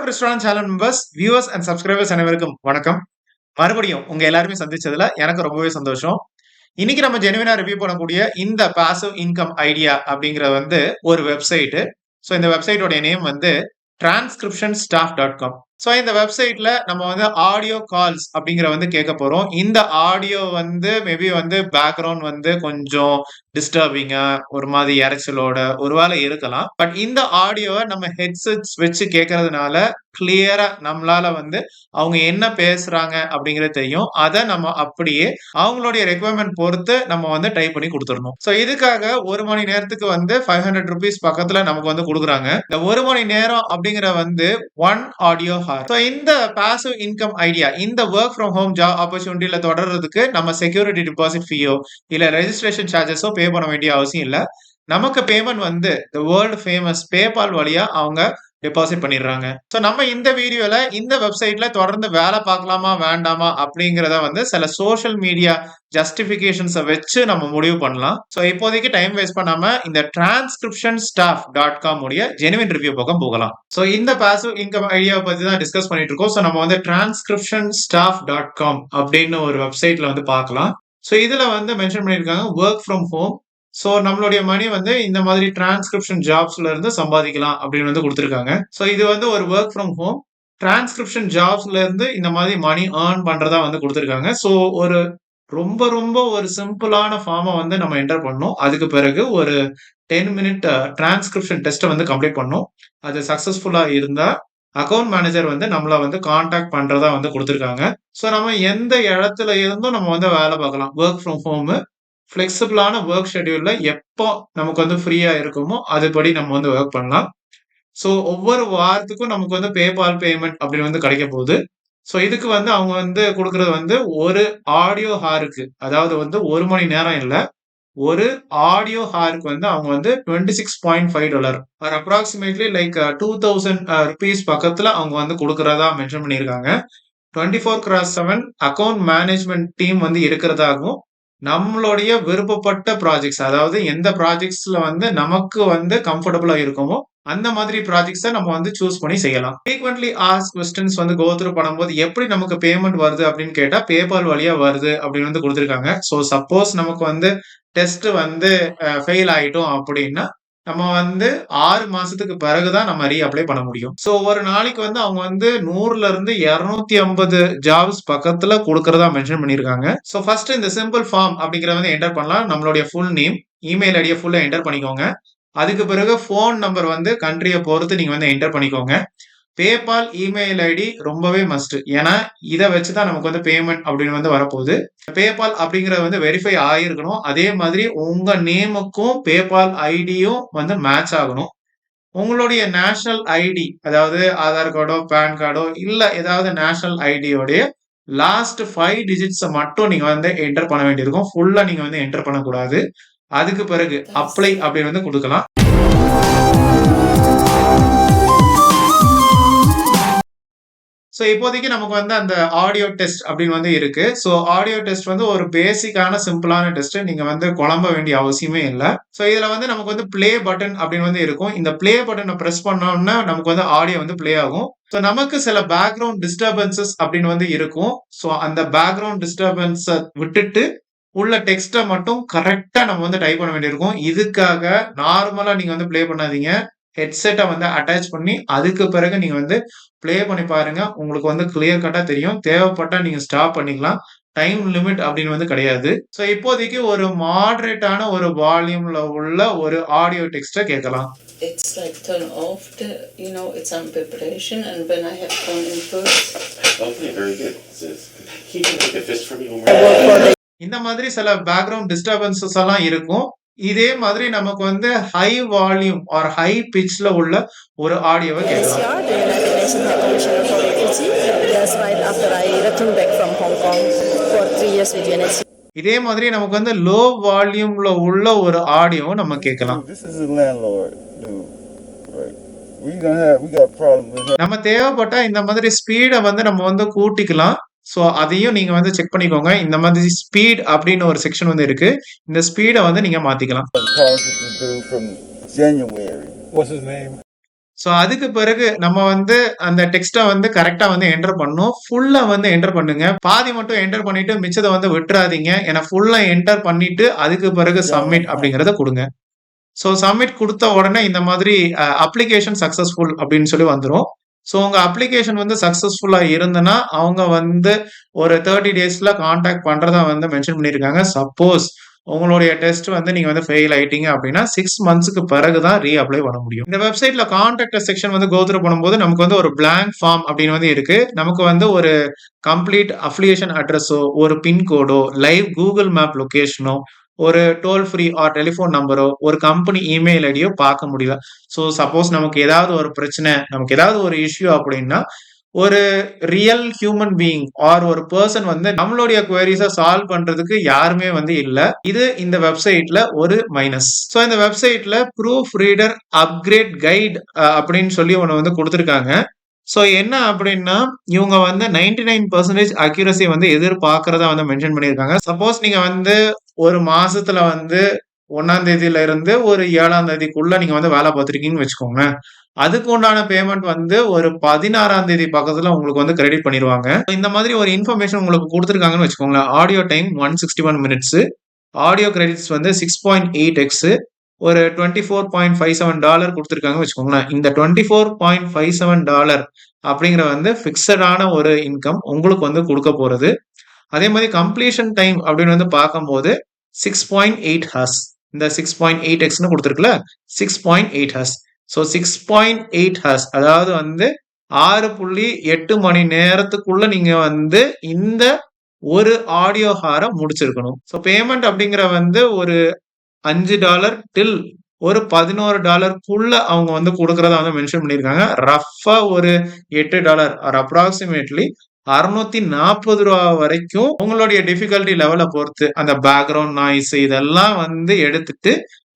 Restaurant channel members, viewers and subscribers அனைவருக்கும் வணக்கம். மறுபடியும் உங்க எல்லாருமே சந்திச்சதுல எனக்கு ரொம்பவே சந்தோஷம். இன்னைக்கு நம்ம ஜெனுவினா ரிவ்யூ பண்ணக்கூடிய இந்த பாசிவ் இன்கம் ஐடியா அப்படிங்கிற ஒரு வெப்சைட். ஸோ இந்த வெப்சைட்டோட நேம் transcriptionstaff.com. ஸோ இந்த வெப்சைட்ல நம்ம ஆடியோ கால்ஸ் அப்படிங்கிற கேட்க போறோம். இந்த ஆடியோ மேபி பேக்ரவுண்ட் கொஞ்சம் டிஸ்டர்பிங்கா ஒரு மாதிரி இறைச்சலோட ஒருவேளை இருக்கலாம். பட் இந்த ஆடியோவை நம்ம ஹெட்செட்ஸ் வச்சு கேட்கறதுனால கிளியரா நம்மளால அவங்க என்ன பேசுறாங்க அப்படிங்கறது தெரியும். அதை நம்ம அப்படியே அவங்களுடைய ரெக்குவயர்மெண்ட் பொறுத்து நம்ம டைப் பண்ணி கொடுத்துடணும். ஸோ இதுக்காக 1 மணி நேரத்துக்கு 500 ருபீஸ் பக்கத்துல நமக்கு கொடுக்குறாங்க. இந்த 1 மணி நேரம் அப்படிங்கிற 1 ஆடியோ ஹார். ஸோ இந்த பாசிவ் இன்கம் ஐடியா, இந்த ஒர்க் ஃப்ரம் ஹோம் ஜாப் ஆப்பர்ச்சுனிட்டியில தொடர்றதுக்கு நம்ம செக்யூரிட்டி டிபாசிட் ஃபீயோ இல்ல ரெஜிஸ்ட்ரேஷன் சார்ஜஸோ பே பண்ண வேண்டிய அவசியம் இல்ல. நமக்கு பேமெண்ட் வேர்ல்டு ஃபேமஸ் பேபால் வழியா அவங்க டெபாசிட் பண்ணிடுறாங்க. ஸோ நம்ம இந்த வீடியோல இந்த வெப்சைட்ல தொடர்ந்து வேலை பார்க்கலாமா வேண்டாமா அப்படிங்கிறத சில சோஷியல் மீடியா ஜஸ்டிபிகேஷன்ஸை வச்சு நம்ம முடிவு பண்ணலாம். ஸோ இப்போதைக்கு டைம் வேஸ்ட் பண்ணாம இந்த transcriptionstaff.com உடைய ஜெனுவின் ரிவ்யூ பக்கம் போகலாம். ஸோ இந்த பாசிவ் இன்கம் ஐடியாவை பத்தி தான் டிஸ்கஸ் பண்ணிட்டு இருக்கோம். ஸோ நம்ம transcriptionstaff.com அப்படின்னு ஒரு வெப்சைட்ல பார்க்கலாம். ஸோ இதுல மென்ஷன் பண்ணியிருக்காங்க ஒர்க் ஃப்ரம் ஹோம். ஸோ நம்மளுடைய மணி இந்த மாதிரி டிரான்ஸ்கிரிப்ஷன் ஜாப்ஸ்ல இருந்து சம்பாதிக்கலாம் அப்படின்னு கொடுத்துருக்காங்க. ஸோ இது ஒரு ஒர்க் ஃப்ரம் ஹோம் டிரான்ஸ்கிரிப்ஷன் ஜாப்ஸ்ல இருந்து இந்த மாதிரி மணி ஏர்ன் பண்றதா கொடுத்துருக்காங்க. ஸோ ஒரு ரொம்ப ரொம்ப ஒரு சிம்பிளான ஃபார்மை நம்ம என்டர் பண்ணோம். அதுக்கு பிறகு ஒரு 10 மினிட் டிரான்ஸ்கிரிப்ஷன் டெஸ்ட்டை கம்ப்ளீட் பண்ணோம். அது சக்சஸ்ஃபுல்லா இருந்தா அக்கௌண்ட் மேனேஜர் நம்மள கான்டாக்ட் பண்றதா கொடுத்துருக்காங்க. ஸோ நம்ம எந்த இடத்துல இருந்தும் நம்ம வேலை பார்க்கலாம். ஒர்க் ஃப்ரம் ஹோம் ஃபிளெக்சிபிளான ஒர்க் ஷெட்யூல்ல எப்போ நமக்கு ஃப்ரீயா இருக்குமோ அதுபடி நம்ம ஒர்க் பண்ணலாம். ஸோ ஒவ்வொரு வாரத்துக்கும் நமக்கு பேபால் பேமெண்ட் அப்படின்னு கிடைக்க போகுது. ஸோ இதுக்கு அவங்க கொடுக்கறது ஒரு ஆடியோ ஹாருக்கு, அதாவது 1 மணி நேரம் இல்ல, ஒரு ஆடியோ ஹாருக்கு அவங்க $26.5 ஆர் அப்ராக்சிமேட்லி லைக் 2000 ருபீஸ் பக்கத்துல அவங்க கொடுக்கறதா மென்ஷன் பண்ணியிருக்காங்க. 24/7 அக்கௌண்ட் மேனேஜ்மெண்ட் டீம் இருக்கிறதாகவும் நம்மளுடைய விருப்பப்பட்ட ப்ராஜெக்ட்ஸ், அதாவது எந்த ப்ராஜெக்ட்ஸ்ல நமக்கு கம்ஃபர்டபுளா இருக்குமோ அந்த மாதிரி ப்ராஜெக்ட்ஸை நம்ம சூஸ் பண்ணி செய்யலாம். Frequently asked questions go through பண்ணும்போது எப்படி நமக்கு பேமெண்ட் வருது அப்படின்னு கேட்டா பேபால் வழியா வருது அப்படின்னு கொடுத்துருக்காங்க. ஸோ சப்போஸ் நமக்கு டெஸ்ட் ஃபெயில் ஆயிட்டோம் அப்படின்னா நம்ம 6 மாசத்துக்கு பிறகுதான் நம்ம ரீஅப்ளை பண்ண முடியும். ஸோ ஒரு நாளைக்கு அவங்க 100ல இருந்து 250 ஜாப்ஸ் பக்கத்துல கொடுக்கறதா மென்ஷன் பண்ணிருக்காங்க. ஸோ ஃபர்ஸ்ட் இந்த சிம்பிள் ஃபார்ம் அப்படிங்கறத என்டர் பண்ணலாம். நம்மளுடைய ஃபுல் நேம், இமெயில் ஐடியை ஃபுல்லா என்டர் பண்ணிக்கோங்க. அதுக்கு பிறகு போன் நம்பர் கண்ட்ரியை பொறுத்து நீங்க என்டர் பண்ணிக்கோங்க. பேபால் இமெயில் ஐடி ரொம்பவே மஸ்ட். ஏன்னா இதை வச்சுதான் நமக்கு பேமெண்ட் அப்படின்னு வரப்போகுது. பேபால் அப்படிங்கறது வெரிஃபை ஆயிருக்கணும். அதே மாதிரி உங்க நேமுக்கும் பேபால் ஐடியும் மேட்ச் ஆகணும். உங்களுடைய நேஷனல் ஐடி, அதாவது ஆதார் கார்டோ பேன் கார்டோ இல்ல ஏதாவது நேஷனல் ஐடியோடைய லாஸ்ட் 5 டிஜிட்ஸ் மட்டும் நீங்க என்டர் பண்ண வேண்டியிருக்கும். ஃபுல்லா நீங்க என்டர் பண்ணக்கூடாது. அதுக்கு பிறகு அப்ளை அப்படின்னு கொடுக்கலாம். ஸோ இப்போதைக்கு நமக்கு அந்த ஆடியோ டெஸ்ட் அப்படின்னு இருக்கு. ஸோ ஆடியோ டெஸ்ட் ஒரு பேசிக்கான சிம்பிளான டெஸ்ட். நீங்க குழம்ப வேண்டிய அவசியமே இல்லை. ஸோ இதுல நமக்கு பிளே பட்டன் அப்படின்னு இருக்கும். இந்த பிளே பட்டனை பிரஸ் பண்ணோம்னா நமக்கு ஆடியோ பிளே ஆகும். ஸோ நமக்கு சில பேக்ரவுண்ட் டிஸ்டர்பன்சஸ் அப்படின்னு இருக்கும். ஸோ அந்த பேக்ரவுண்ட் டிஸ்டர்பன்ஸை விட்டுட்டு உள்ள டெக்ஸ்ட்டை மட்டும் கரெக்டா நம்ம டைப் பண்ண வேண்டியிருக்கும். இதுக்காக நார்மலா நீங்க பிளே பண்ணாதீங்க. ஹெட்செட்டை அட்டாச் பண்ணி அதுக்கு பிறகு நீங்க பிளே பண்ணி பாருங்க. உங்களுக்கு கிளியர் கட்டா தெரியும். தேவைப்பட்டா நீங்க ஸ்டாப் பண்ணிக்கலாம். டைம் லிமிட் அப்படின்னு கிடையாது. ஸோ இப்போதைக்கு ஒரு மாடரேட்டான ஒரு வால்யூம்ல உள்ள ஒரு ஆடியோ டெக்ஸ்ட்டை கேட்கலாம். It's like turn off the, it's on vibration, and when I have gone in first. Okay, very good. Can you make a fist for me one more? இந்த மாதிரி சில பேக்ரவுண்ட் டிஸ்டர்பன்சஸ் எல்லாம் இருக்கும். இதே மாதிரி நமக்கு ஹை வால்யூம் ஆர் ஹை பிட்ச்ல உள்ள ஒரு ஆடியோவை கேட்கலாம். இதே மாதிரி நமக்கு லோ வால்யூம்ல உள்ள ஒரு ஆடியோவை நம்ம கேட்கலாம். நம்ம தேவைப்பட்டா இந்த மாதிரி ஸ்பீடை நம்ம கூட்டிக்கலாம். ஸோ அதையும் நீங்க செக் பண்ணிக்கோங்க. இந்த மாதிரி ஸ்பீட் அப்படின்னு ஒரு செக்ஷன் இருக்கு. இந்த ஸ்பீடை நீங்க மாத்திக்கலாம். ஸோ அதுக்கு பிறகு நம்ம வந்து அந்த டெக்ஸ்ட்டை வந்து கரெக்டா வந்து என்டர் பண்ணணும். ஃபுல்லா வந்து என்டர் பண்ணுங்க. பாதி மட்டும் என்டர் பண்ணிட்டு மிச்சத்தை வந்து விட்டுறாதீங்க. ஏன்னா ஃபுல்லா என்டர் பண்ணிட்டு அதுக்கு பிறகு சப்மிட் அப்படிங்கிறத கொடுங்க. ஸோ சப்மிட் கொடுத்த உடனே இந்த மாதிரி அப்ளிகேஷன் சக்சஸ்ஃபுல் அப்படின்னு சொல்லி வந்துடும். ஸோ உங்க அப்ளிகேஷன் வந்து சக்சஸ்ஃபுல்லா இருந்ததுன்னா அவங்க வந்து ஒரு 30 டேஸ்ல கான்டாக்ட் பண்றதா வந்து மென்ஷன் பண்ணியிருக்காங்க. சப்போஸ் உங்களுடைய டெஸ்ட் வந்து நீங்க வந்து ஃபெயில் ஆயிட்டீங்க அப்படின்னா 6 மந்த்ஸ்க்கு பிறகு தான் ரீஅப்ளை பண்ண முடியும். இந்த வெப்சைட்ல கான்டாக்ட் செக்ஷன் வந்து கோத்ரூ பண்ணும்போது நமக்கு வந்து ஒரு blank ஃபார்ம் அப்படின்னு வந்து இருக்கு. நமக்கு வந்து ஒரு கம்ப்ளீட் அஃபிலியேஷன் அட்ரஸோ, ஒரு பின்கோடோ, லைவ் கூகுள் மேப் லொகேஷனோ, ஒரு டோல் ஃப்ரீ ஆர் டெலிஃபோன் நம்பரோ, ஒரு கம்பெனி இமெயில் ஐடியோ பார்க்க முடியல. ஸோ சப்போஸ் நமக்கு ஏதாவது ஒரு பிரச்சனை, நமக்கு ஏதாவது ஒரு இஷ்யூ அப்படின்னா ஒரு ரியல் ஹியூமன் பீயிங் ஆர் ஒரு பர்சன் வந்து நம்மளுடைய குவரிஸை சால்வ் பண்றதுக்கு யாருமே வந்து இல்ல. இது இந்த வெப்சைட்ல ஒரு மைனஸ். ஸோ இந்த வெப்சைட்ல ப்ரூஃப் ரீடர் அப்கிரேட் கைட் அப்படின்னு சொல்லி ஒன்று வந்து கொடுத்துருக்காங்க. ஸோ என்ன அப்படின்னா இவங்க வந்து 99% அக்யூரசி வந்து எதிர்பார்க்கறதா வந்து மென்ஷன் பண்ணியிருக்காங்க. சப்போஸ் நீங்க வந்து ஒரு மாசத்துல வந்து 1ஆம் தேதியில இருந்து ஒரு 7ஆம் தேதிக்குள்ள நீங்க வந்து வேலை பார்த்துருக்கீங்கன்னு வச்சுக்கோங்க. அதுக்கு உண்டான பேமெண்ட் வந்து ஒரு 16ஆம் தேதி பக்கத்துல உங்களுக்கு வந்து கிரெடிட் பண்ணிடுவாங்க. இந்த மாதிரி ஒரு இன்ஃபர்மேஷன் உங்களுக்கு கொடுத்துருக்காங்கன்னு வச்சுக்கோங்களேன். Audio time 161 minutes, audio credits வந்து 6.8x, ஒரு $24.57 கொடுத்துருக்காங்க வச்சுக்கோங்களேன். இந்த $24.57 அப்படிங்கிற வந்து ஃபிக்ஸடான ஒரு இன்கம் உங்களுக்கு வந்து கொடுக்க போறது. அதே மாதிரி கம்ப்ளீஷன் டைம் அப்படின்னு வந்து பார்க்கும்போது 6.8 ஹார்ஸ். இந்த 6.8xன்னு கொடுத்துருக்குல்ல, 6.8 ஹார்ஸ். ஸோ 6.8 ஹார்ஸ் அதாவது வந்து 6.8 மணி நேரத்துக்குள்ள நீங்க வந்து இந்த ஒரு ஆடியோ ஹாரை முடிச்சிருக்கணும். ஸோ பேமெண்ட் அப்படிங்கிற வந்து ஒரு $5 டில் ஒரு $11 அவங்க வந்து கொடுக்கறதா வந்து மென்ஷன் பண்ணியிருக்காங்க. ரஃபா ஒரு $8 ஆர் அப்ராக்சிமேட்லி $640 வரைக்கும் உங்களுடைய டிஃபிகல்ட்டி லெவலை பொறுத்து அந்த பேக்ரவுண்ட் நாய்ஸ் இதெல்லாம் வந்து எடுத்துட்டு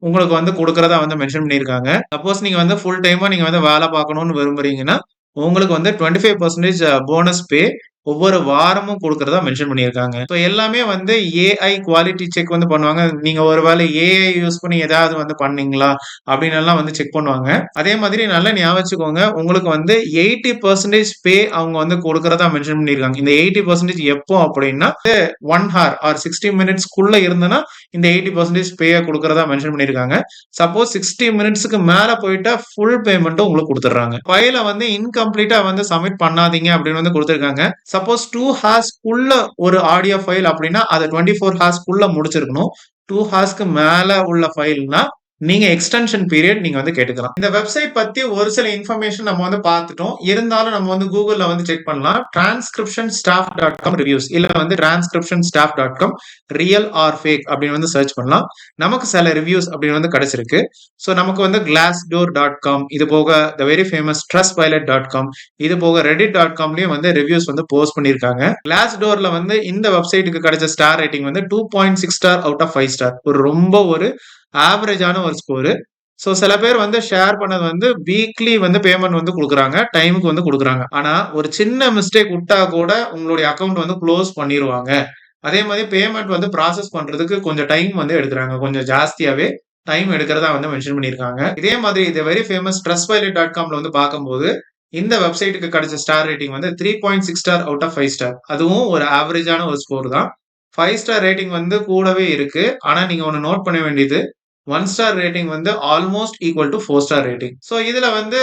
உங்களுக்கு வந்து கொடுக்கறதா வந்து மென்ஷன் பண்ணியிருக்காங்க. சப்போஸ் நீங்க வந்து ஃபுல் டைமா நீங்க வந்து வேலை பார்க்கணும்னு விரும்புறீங்கன்னா உங்களுக்கு வந்து 25% போனஸ் பே ஒவ்வொரு வாரமும் கொடுக்கறதா மென்ஷன் பண்ணியிருக்காங்க. ஸோ எல்லாமே வந்து ஏஐ குவாலிட்டி செக் வந்து பண்ணுவாங்க. நீங்க ஒருவேளை ஏஐ யூஸ் பண்ணி ஏதாவது வந்து பண்ணீங்களா அப்படின்னு எல்லாம் வந்து செக் பண்ணுவாங்க. அதே மாதிரி நல்லா ஞாபகம் வச்சுக்கோங்க, உங்களுக்கு வந்து 80% பே அவங்க வந்து கொடுக்கறதா மென்ஷன் பண்ணியிருக்காங்க. இந்த 80% எப்போ அப்படின்னா 1 ஹவர் ஆர் 60 மினிட்ஸ்க்குள்ள இருந்தனா இந்த 80% பேயை கொடுக்கறதா மென்ஷன் பண்ணியிருக்காங்க. சப்போஸ் 60 மினிட்ஸ்க்கு மேல போயிட்டா ஃபுல் பேமெண்ட்டும் உங்களுக்கு கொடுத்துட்றாங்க. ஃபைலை வந்து இன்கம்ப்ளீட்டா வந்து சப்மிட் பண்ணாதீங்க அப்படின்னு வந்து கொடுத்துருக்காங்க. சப்போஸ் 2 ஹார்ஸ்க்குள்ள ஒரு ஆடியோ ஃபைல் அப்படின்னா அதை 24 ஹார்ஸ்க்குள்ள முடிச்சிருக்கணும். 2 ஹார்ஸ்க்கு மேல உள்ள ஃபைல்னா நீங்க எக்ஸ்டென்ஷன் பீரியட் நீங்க வந்து கேட்டுக்கலாம். இந்த வெப்சைட் பத்தி ஒரு சில இன்ஃபர்மேஷன் நம்ம வந்து பார்த்துட்டோம். இருந்தாலும் நம்ம வந்து கூகுள்ல வந்து செக் பண்ணலாம். transcriptionstaff.com ரிவ்யூஸ் இல்ல வந்து transcriptionstaff.com ரியல் ஆர் ஃபேக் அப்படின்னு வந்து சர்ச் பண்ணலாம். நமக்கு சில ரிவ்யூஸ் அப்படின்னு வந்து கிடைச்சிருக்கு. ஸோ நமக்கு வந்து glassdoor.com, இது போக the very famous trustpilot.com, இது போக reddit.comலயும் வந்து ரிவ்யூஸ் வந்து போஸ்ட் பண்ணியிருக்காங்க. Glassdoorல வந்து இந்த வெப்சைட்டுக்கு கிடைச்ச ஸ்டார் ரேட்டிங் வந்து 2.6 ஸ்டார் அவுட் ஆஃப் 5 ஸ்டார். ரொம்ப ஒரு ஆவரேஜான ஒரு ஸ்கோரு. ஸோ சில பேர் வந்து ஷேர் பண்ணது வந்து வீக்லி வந்து பேமெண்ட் வந்து கொடுக்குறாங்க, டைமுக்கு வந்து கொடுக்குறாங்க. ஆனா ஒரு சின்ன மிஸ்டேக் விட்டா கூட உங்களுடைய அக்கௌண்ட் வந்து க்ளோஸ் பண்ணிடுவாங்க. அதே மாதிரி பேமெண்ட் வந்து ப்ராசஸ் பண்றதுக்கு கொஞ்சம் டைம் வந்து எடுக்கிறாங்க, கொஞ்சம் ஜாஸ்தியாவே டைம் எடுக்கிறதா வந்து மென்ஷன் பண்ணியிருக்காங்க. இதே மாதிரி இது வெரி ஃபேமஸ் trustpilot.comல வந்து பார்க்கும்போது இந்த வெப்சைட்டுக்கு கிடைச்ச ஸ்டார் ரேட்டிங் வந்து 3.6 ஸ்டார் அவுட் ஆஃப் 5 ஸ்டார். அதுவும் ஒரு ஆவரேஜான ஒரு ஸ்கோர் தான். 5 ஸ்டார் ரேட்டிங் வந்து கூடவே இருக்கு. ஆனா நீங்க ஒன்னு நோட் பண்ண வேண்டியது 1 ஸ்டார் ரேட்டிங் வந்து almost equal to 4 star rating. So இதுல வந்து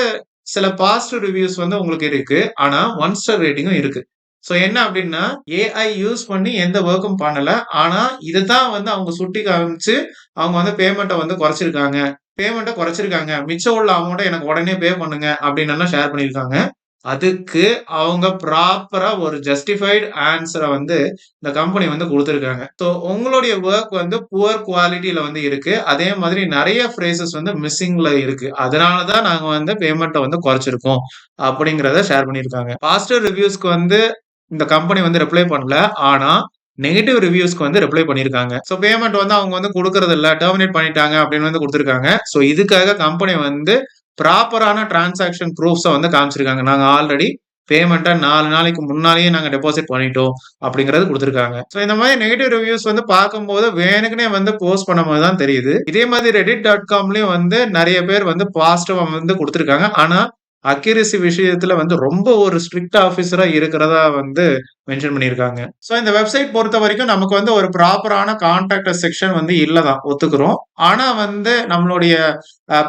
சில பாசிட்டிவ் ரிவ்யூஸ் வந்து உங்களுக்கு இருக்கு. ஆனா 1 ஸ்டார் ரேட்டிங்கும் இருக்கு. ஸோ என்ன அப்படின்னா ஏஐ யூஸ் பண்ணி எந்த ஒர்க்கும் பண்ணல. ஆனா இதுதான் வந்து அவங்க சுட்டி காமிச்சு அவங்க வந்து பேமெண்ட்டை வந்து குறைச்சிருக்காங்க. மிச்சம் உள்ள அமௌண்ட்டை எனக்கு உடனே பே பண்ணுங்க அப்படின்னு எல்லாம் ஷேர் பண்ணியிருக்காங்க. அதுக்கு அவங்க ப்ராப்பரா ஒரு ஜஸ்டிஃபைடு ஆன்சரை வந்து இந்த கம்பெனி வந்து கொடுத்துருக்காங்க. ஸோ உங்களுடைய ஒர்க் வந்து புவர் குவாலிட்டியில வந்து இருக்கு. அதே மாதிரி நிறைய ஃப்ரேசஸ் வந்து மிஸ்ஸிங்ல இருக்கு. அதனாலதான் நாங்க வந்து பேமெண்ட்டை வந்து குறைச்சிருக்கோம் அப்படிங்கிறத ஷேர் பண்ணியிருக்காங்க. பாசிட்டிவ் ரிவ்யூஸ்க்கு வந்து இந்த கம்பெனி வந்து ரிப்ளை பண்ணல. ஆனா நெகட்டிவ் ரிவ்யூஸ்க்கு வந்து ரிப்ளை பண்ணியிருக்காங்க. ஸோ பேமெண்ட் வந்து அவங்க வந்து கொடுக்கறது இல்ல, டெர்மினேட் பண்ணிட்டாங்க அப்படின்னு வந்து கொடுத்துருக்காங்க. ஸோ இதுக்காக கம்பெனி வந்து ப்ராப்பரான டிரான்சாக்ஷன் ப்ரூஃப்ஸை வந்து காமிச்சிருக்காங்க. நாங்கள் ஆல்ரெடி பேமெண்ட்டா 4 நாளைக்கு முன்னாலேயே நாங்க டெபாசிட் பண்ணிட்டோம் அப்படிங்கிறது குடுத்திருக்காங்க. ஸோ இந்த மாரி நெகட்டிவ் ரிவ்யூஸ் வந்து பார்க்கும்போது வேணுக்குன்னே வந்து போஸ்ட் பண்ணும்போது தான் தெரியுது. இதே மாதிரி reddit.comலயும் வந்து நெறைய பேர் வந்து பாசிட்டிவா வந்து குடுத்திருக்காங்க. ஆனா அக்யூரசி விஷயத்துல வந்து ரொம்ப ஒரு ஸ்ட்ரிக்ட் ஆஃபீசரா இருக்கிறதா வந்து மென்ஷன் பண்ணியிருக்காங்க. ஸோ இந்த வெப்சைட் பொறுத்தவரைக்கும் நமக்கு வந்து ஒரு ப்ராப்பரான கான்டாக்ட் செக்ஷன் வந்து இல்ல தான் ஒத்துக்கிறோம். ஆனா வந்து நம்மளுடைய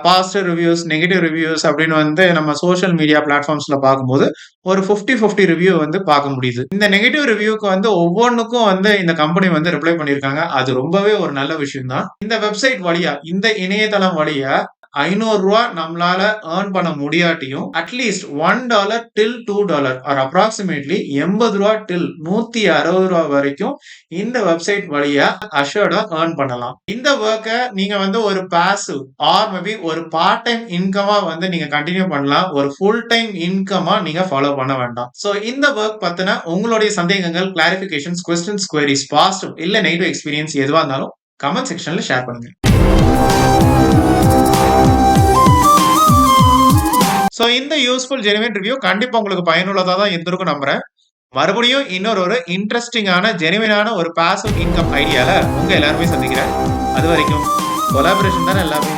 பாசிட்டிவ் ரிவ்யூஸ், நெகட்டிவ் ரிவ்யூஸ் அப்படின்னு வந்து நம்ம சோசியல் மீடியா பிளாட்ஃபார்ம்ஸ்ல பார்க்கும்போது ஒரு 50-50 ரிவ்யூ வந்து பார்க்க முடியுது. இந்த நெகட்டிவ் ரிவ்யூக்கு வந்து ஒவ்வொன்னுக்கும் வந்து இந்த கம்பெனி வந்து ரிப்ளை பண்ணியிருக்காங்க. அது ரொம்பவே ஒரு நல்ல விஷயம் தான். இந்த வெப்சைட் வழியா, இந்த இணையதளம் வழியா ரூ. 500 நம்மளால ஏர்ன் பண்ண முடியாட்டியும் அட்லீஸ்ட் $1 till $2 ஆர் அப்ராக்சிமேட்லி ரூ. 80 till ரூ. 160 வரைக்கும் இந்த வெப்சைட் வழியா அஷூர்டா ஏர்ன் பண்ணலாம். இந்த ஒர்க்கை நீங்க வந்து ஒரு பாசிவ் ஆர் மேபி ஒரு பார்ட் டைம் இன்கமா வந்து நீங்க கண்டினியூ பண்ணலாம். ஒரு ஃபுல் டைம் இன்கமா நீங்க ஃபாலோ பண்ண வேண்டாம். சோ இந்த ஒர்க் பத்தின உங்களுடைய சந்தேகங்கள், கிளாரிபிகேஷன்ஸ், கொஸ்டின்ஸ், குவரிஸ், பாசிட்டிவ் இல்ல நெகட்டிவ் எக்ஸ்பீரியன்ஸ் எதுவா இருந்தாலும் கமெண்ட் செக்ஷன்ல ஷேர் பண்ணுங்க. சோ இந்த யூஸ்ஃபுல் ஜெனுவின் ரிவ்யூ கண்டிப்பா உங்களுக்கு பயனுள்ளதா தான் இருந்திருக்கும் நம்புறேன். மறுபடியும் இன்னொரு இன்ட்ரெஸ்டிங்கான ஜெனுவினான ஒரு பாசிவ் இன்கம் ஐடியால உங்க எல்லாருமே சந்திக்கிறேன். அது வரைக்கும் கொலாபரேஷன் தானே எல்லாமே.